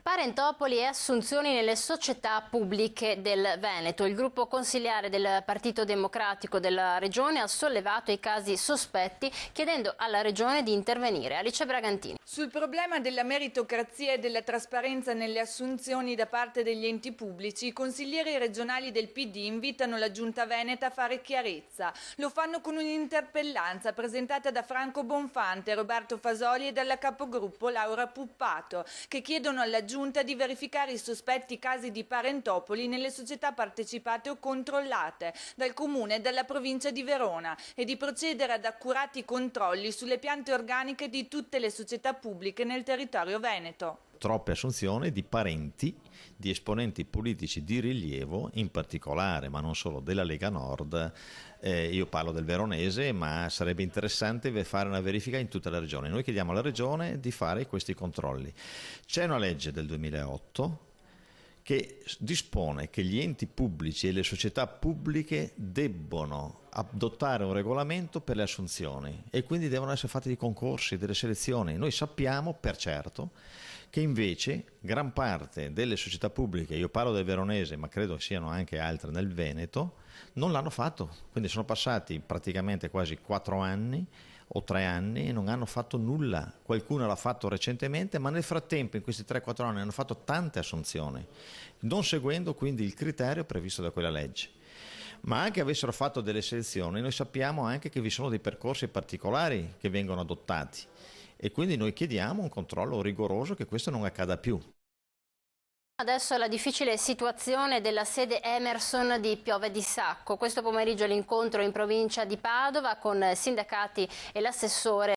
Parentopoli e assunzioni nelle società pubbliche del Veneto. Il gruppo consiliare del Partito Democratico della Regione ha sollevato i casi sospetti chiedendo alla Regione di intervenire. Alice Bragantini. Sul problema della meritocrazia e della trasparenza nelle assunzioni da parte degli enti pubblici, i consiglieri regionali del PD invitano la Giunta Veneta a fare chiarezza. Lo fanno con un'interpellanza presentata da Franco Bonfante, Roberto Fasoli e dalla capogruppo Laura Puppato, che chiedono alla Giunta di verificare i sospetti casi di parentopoli nelle società partecipate o controllate dal Comune e dalla provincia di Verona e di procedere ad accurati controlli sulle piante organiche di tutte le società pubbliche nel territorio veneto. Troppe assunzioni di parenti di esponenti politici di rilievo, in particolare, ma non solo, della Lega Nord. Io parlo del veronese, ma sarebbe interessante fare una verifica in tutta la regione. Noi chiediamo alla regione di fare questi controlli. C'è una legge del 2008 che dispone che gli enti pubblici e le società pubbliche debbono adottare un regolamento per le assunzioni e quindi devono essere fatti dei concorsi, delle selezioni. Noi sappiamo per certo che invece gran parte delle società pubbliche, io parlo del veronese ma credo siano anche altre nel Veneto, non l'hanno fatto, quindi sono passati praticamente quasi 4 anni o 3 anni e non hanno fatto nulla. Qualcuno l'ha fatto recentemente, ma nel frattempo in questi 3-4 anni hanno fatto tante assunzioni, non seguendo quindi il criterio previsto da quella legge. Ma anche avessero fatto delle selezioni, noi sappiamo anche che vi sono dei percorsi particolari che vengono adottati e quindi noi chiediamo un controllo rigoroso che questo non accada più. Adesso la difficile situazione della sede Emerson di Piove di Sacco. Questo pomeriggio l'incontro in provincia di Padova con sindacati e l'assessore